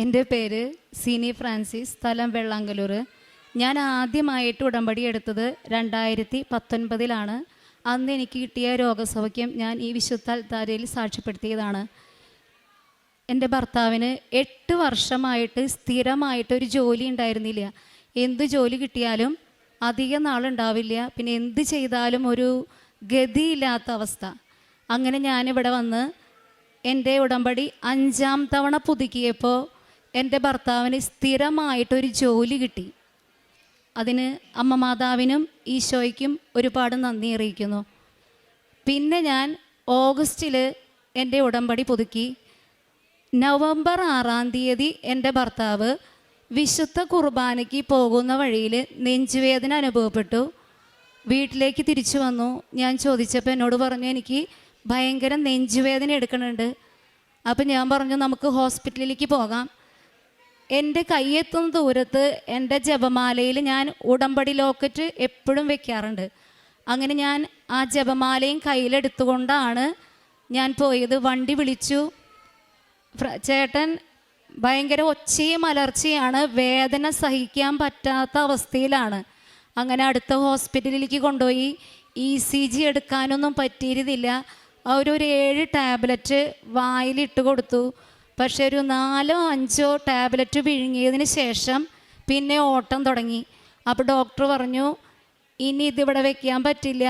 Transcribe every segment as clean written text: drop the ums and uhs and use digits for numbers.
എൻ്റെ പേര് സിനി ഫ്രാൻസിസ്, സ്ഥലം വെള്ളാങ്കല്ലൂർ. ഞാൻ ആദ്യമായിട്ട് ഉടമ്പടി എടുത്തത് 2019 അന്ന് എനിക്ക് കിട്ടിയ രോഗസൗഖ്യം ഞാൻ ഈ വിശുദ്ധ അൽത്താരയിൽ സാക്ഷ്യപ്പെടുത്തിയതാണ്. എൻ്റെ ഭർത്താവിന് 8 വർഷമായിട്ട് സ്ഥിരമായിട്ടൊരു ജോലി ഉണ്ടായിരുന്നില്ല. എന്ത് ജോലി കിട്ടിയാലും അധിക നാളുണ്ടാവില്ല, പിന്നെ എന്ത് ചെയ്താലും ഒരു ഗതിയില്ലാത്ത അവസ്ഥ. അങ്ങനെ ഞാനിവിടെ വന്ന് എൻ്റെ ഉടമ്പടി 5ാം തവണ പുതുക്കിയപ്പോൾ എൻ്റെ ഭർത്താവിന് സ്ഥിരമായിട്ടൊരു ജോലി കിട്ടി. അതിന് അമ്മ മാതാവിനും ഈശോയ്ക്കും ഒരുപാട് നന്ദി അറിയിക്കുന്നു. പിന്നെ ഞാൻ ഓഗസ്റ്റിൽ എൻ്റെ ഉടമ്പടി പുതുക്കി. നവംബർ 6-ാം തീയതി എൻ്റെ ഭർത്താവ് വിശുദ്ധ കുർബാനയ്ക്ക് പോകുന്ന വഴിയിൽ നെഞ്ചുവേദന അനുഭവപ്പെട്ടു. വീട്ടിലേക്ക് തിരിച്ചു വന്നു. ഞാൻ ചോദിച്ചപ്പോൾ എന്നോട് പറഞ്ഞു, എനിക്ക് ഭയങ്കര നെഞ്ചുവേദന എടുക്കുന്നുണ്ട്. അപ്പം ഞാൻ പറഞ്ഞു, നമുക്ക് ഹോസ്പിറ്റലിലേക്ക് പോകാം. എൻ്റെ കയ്യെത്തുന്ന ദൂരത്ത് എൻ്റെ ജപമാലയിൽ ഞാൻ ഉടമ്പടി ലോക്കറ്റ് എപ്പോഴും വെക്കാറുണ്ട്. അങ്ങനെ ഞാൻ ആ ജപമാലയും കയ്യിലെടുത്തുകൊണ്ടാണ് ഞാൻ പോയത്. വണ്ടി വിളിച്ചു. ചേട്ടൻ ഭയങ്കര ഒച്ചയും അലർച്ചയാണ്, വേദന സഹിക്കാൻ പറ്റാത്ത അവസ്ഥയിലാണ്. അങ്ങനെ അടുത്ത ഹോസ്പിറ്റലിലേക്ക് കൊണ്ടുപോയി. ECG എടുക്കാനൊന്നും പറ്റിയിരുന്നില്ല. അവരൊരു 7 ടാബ്ലറ്റ് വായിലിട്ട് കൊടുത്തു. പക്ഷേ ഒരു 4-5 ടാബ്ലറ്റ് വിഴുങ്ങിയതിന് ശേഷം പിന്നെ ഓട്ടം തുടങ്ങി. അപ്പോൾ ഡോക്ടർ പറഞ്ഞു, ഇനി ഇതിവിടെ വെക്കാൻ പറ്റില്ല,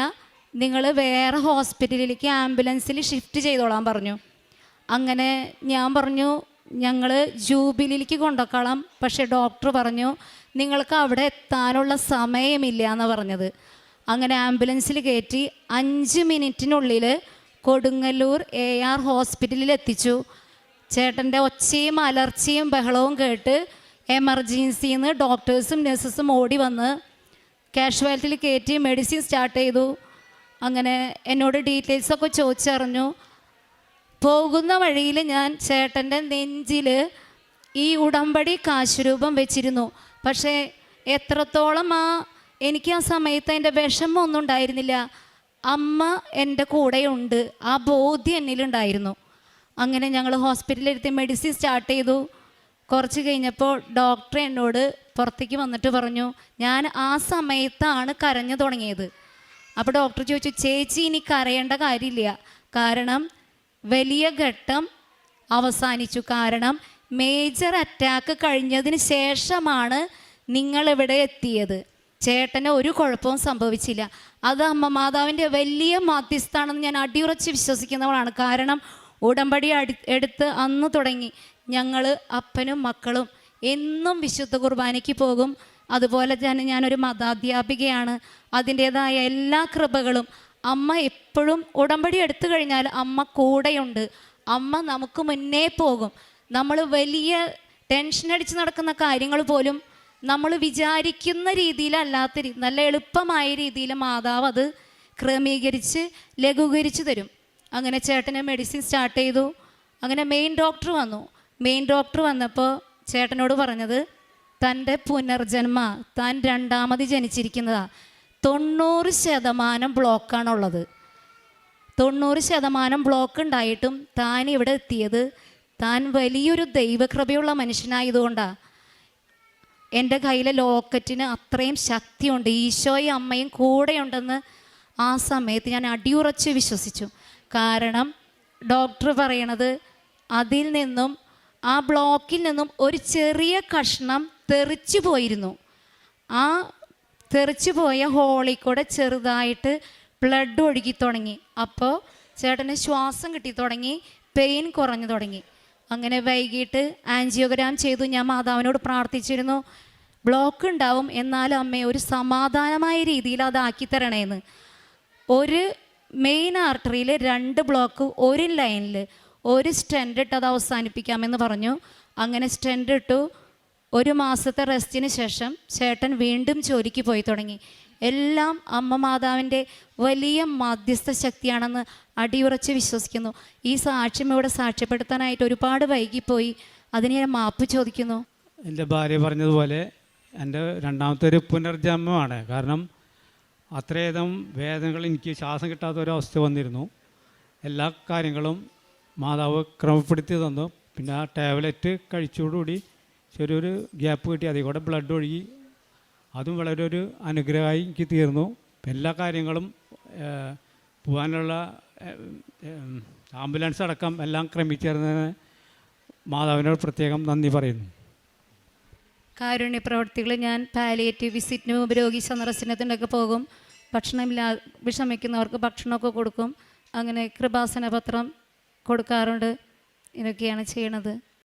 നിങ്ങൾ വേറെ ഹോസ്പിറ്റലിലേക്ക് ആംബുലൻസിൽ ഷിഫ്റ്റ് ചെയ്തോളാൻ പറഞ്ഞു. അങ്ങനെ ഞാൻ പറഞ്ഞു, ഞങ്ങൾ ജൂബിലിയിലേക്ക് കൊണ്ടുപോയിക്കോളാം. പക്ഷേ ഡോക്ടർ പറഞ്ഞു, നിങ്ങൾക്ക് അവിടെ എത്താനുള്ള സമയമില്ല എന്ന് പറഞ്ഞത്. അങ്ങനെ ആംബുലൻസിൽ കയറ്റി 5 മിനിറ്റിനുള്ളിൽ കൊടുങ്ങല്ലൂർ AR ഹോസ്പിറ്റലിൽ എത്തിച്ചു. ചേട്ടൻ്റെ ഒച്ചയും അലർച്ചയും ബഹളവും കേട്ട് എമർജൻസിയിൽ നിന്ന് ഡോക്ടേഴ്സും നഴ്സസും ഓടി വന്ന് കാഷ്വാലിറ്റിയിൽ കയറ്റി മെഡിസിൻ സ്റ്റാർട്ട് ചെയ്തു. അങ്ങനെ എന്നോട് ഡീറ്റെയിൽസൊക്കെ ചോദിച്ചറിഞ്ഞു. പോകുന്ന വഴിയിൽ ഞാൻ ചേട്ടൻ്റെ നെഞ്ചിൽ ഈ ഉടമ്പടി കാശുരൂപം വെച്ചിരുന്നു. പക്ഷേ എത്രത്തോളം എനിക്ക് ആ സമയത്ത് അതിൻ്റെ വിഷമമൊന്നും ഉണ്ടായിരുന്നില്ല. അമ്മ എൻ്റെ കൂടെയുണ്ട്, ആ ബോധ്യം എന്നിലുണ്ടായിരുന്നു. അങ്ങനെ ഞങ്ങൾ ഹോസ്പിറ്റലിൽ ഇരുത്തി മെഡിസിൻ സ്റ്റാർട്ട് ചെയ്തു. കുറച്ച് കഴിഞ്ഞപ്പോൾ ഡോക്ടർ എന്നോട് പുറത്തേക്ക് വന്നിട്ട് പറഞ്ഞു, ഞാൻ ആ സമയത്താണ് കരഞ്ഞു തുടങ്ങിയത്. അപ്പോൾ ഡോക്ടർ ചോദിച്ചു, ചേച്ചി ഇനി കരയേണ്ട കാര്യമില്ല, കാരണം വലിയ ഘട്ടം അവസാനിച്ചു. കാരണം മേജർ അറ്റാക്ക് കഴിഞ്ഞതിന് ശേഷമാണ് നിങ്ങളിവിടെ എത്തിയത്. ചേട്ടന് ഒരു കുഴപ്പവും സംഭവിച്ചില്ല. അത് അമ്മ മാതാവിൻ്റെ വലിയ മാധ്യസ്ഥാണെന്ന് ഞാൻ അടിയുറച്ച് വിശ്വസിക്കുന്നവളാണ്. കാരണം ഉടമ്പടി എടുത്ത് അന്ന് തുടങ്ങി ഞങ്ങൾ അപ്പനും മക്കളും എന്നും വിശുദ്ധ കുർബാനയ്ക്ക് പോകും. അതുപോലെ തന്നെ ഞാനൊരു മതാധ്യാപികയാണ്. അതിൻ്റേതായ എല്ലാ കൃപകളും അമ്മ എപ്പോഴും ഉടമ്പടി എടുത്തു കഴിഞ്ഞാൽ അമ്മ കൂടെയുണ്ട്. അമ്മ നമുക്ക് മുന്നേ പോകും. നമ്മൾ വലിയ ടെൻഷൻ അടിച്ച് നടക്കുന്ന കാര്യങ്ങൾ പോലും നമ്മൾ വിചാരിക്കുന്ന രീതിയിലല്ലാത്ത നല്ല എളുപ്പമായ രീതിയിൽ മാതാവ് അത് ക്രമീകരിച്ച് ലഘൂകരിച്ച് തരും. അങ്ങനെ ചേട്ടന് മെഡിസിൻ സ്റ്റാർട്ട് ചെയ്തു. അങ്ങനെ മെയിൻ ഡോക്ടർ വന്നു. മെയിൻ ഡോക്ടർ വന്നപ്പോൾ ചേട്ടനോട് പറഞ്ഞത്, തൻ്റെ പുനർജന്മ താൻ 2ാമത് ജനിച്ചിരിക്കുന്നതാണ്. 90% ബ്ലോക്കാണുള്ളത്. 90% ബ്ലോക്ക് ഉണ്ടായിട്ടും താൻ ഇവിടെ എത്തിയത് താൻ വലിയൊരു ദൈവകൃപയുള്ള മനുഷ്യനായതുകൊണ്ടാണ്. എൻ്റെ കയ്യിലെ ലോക്കറ്റിന് അത്രയും ശക്തിയുണ്ട്. ഈശോയും അമ്മയും കൂടെയുണ്ടെന്ന് ആ സമയത്ത് ഞാൻ അടിയുറച്ച് വിശ്വസിച്ചു. കാരണം ഡോക്ടർ പറയണത്, അതിൽ നിന്നും ആ ബ്ലോക്കിൽ നിന്നും ഒരു ചെറിയ കഷ്ണം തെറിച്ചു പോയിരുന്നു. ആ തെറിച്ചു പോയ ഹോളിൽ കൂടെ ചെറുതായിട്ട് ബ്ലഡ് ഒഴുകി തുടങ്ങി. അപ്പോൾ ചേട്ടന് ശ്വാസം കിട്ടി തുടങ്ങി, പെയിൻ കുറഞ്ഞു തുടങ്ങി. അങ്ങനെ വൈകിട്ട് ആൻജിയോഗ്രാം ചെയ്തു. ഞാൻ മാതാവിനോട് പ്രാർത്ഥിച്ചിരുന്നു, ബ്ലോക്ക് ഉണ്ടാവും, എന്നാലും അമ്മയെ ഒരു സമാധാനമായ രീതിയിൽ അതാക്കി തരണേന്ന്. ഒരു മെയിൻ ആർട്ടറിയിൽ 2 ബ്ലോക്ക് ഒരു ലൈനിൽ, ഒരു സ്റ്റെൻഡ് ഇട്ട് അത് അവസാനിപ്പിക്കാമെന്ന് പറഞ്ഞു. അങ്ങനെ സ്റ്റെൻഡ് ഇട്ടു. 1 മാസത്തെ റെസ്റ്റിന് ശേഷം ചേട്ടൻ വീണ്ടും ജോലിക്ക് പോയി തുടങ്ങി. എല്ലാം അമ്മ മാതാവിൻ്റെ വലിയ മധ്യസ്ഥ ശക്തിയാണെന്ന് അടിയുറച്ച് വിശ്വസിക്കുന്നു. ഈ സാക്ഷ്യം ഇവിടെ സാക്ഷ്യപ്പെടുത്താനായിട്ട് ഒരുപാട് വൈകിപ്പോയി. അതിന് ഞാൻ മാപ്പ് ചോദിക്കുന്നു. എൻ്റെ ഭാര്യ പറഞ്ഞതുപോലെ എൻ്റെ 2ാമത്തെ ഒരു പുനർജന്മമാണ്. കാരണം അത്രയധികം വേദനകൾ, എനിക്ക് ശ്വാസം കിട്ടാത്ത ഒരവസ്ഥ വന്നിരുന്നു. എല്ലാ കാര്യങ്ങളും മാതാവ് ക്രമപ്പെടുത്തി തന്നു. പിന്നെ ആ ടാബ്ലറ്റ് കഴിച്ചോടുകൂടി ചെറിയൊരു ഗ്യാപ്പ് കിട്ടി, അതിൽ കൂടെ ബ്ലഡ് ഒഴുകി. അതും വളരെ ഒരു അനുഗ്രഹമായി എനിക്ക് തീർന്നു. എല്ലാ കാര്യങ്ങളും പോകാനുള്ള ആംബുലൻസ് അടക്കം എല്ലാം ക്രമിച്ചേർന്നതിന് മാതാവിനോട് പ്രത്യേകം നന്ദി പറയുന്നു. കാരുണ്യ പ്രവർത്തികൾ ഞാൻ പാലിയേറ്റീവ് വിസിറ്റിനും രോഗി സന്ദർശനത്തിനൊക്കെ പോകും. ഭക്ഷണമില്ലാ വിഷമിക്കുന്നവർക്ക് ഭക്ഷണമൊക്കെ കൊടുക്കും. അങ്ങനെ കൃപാസന പത്രം കൊടുക്കാറുണ്ട്. ഇതൊക്കെയാണ് ചെയ്യണത്.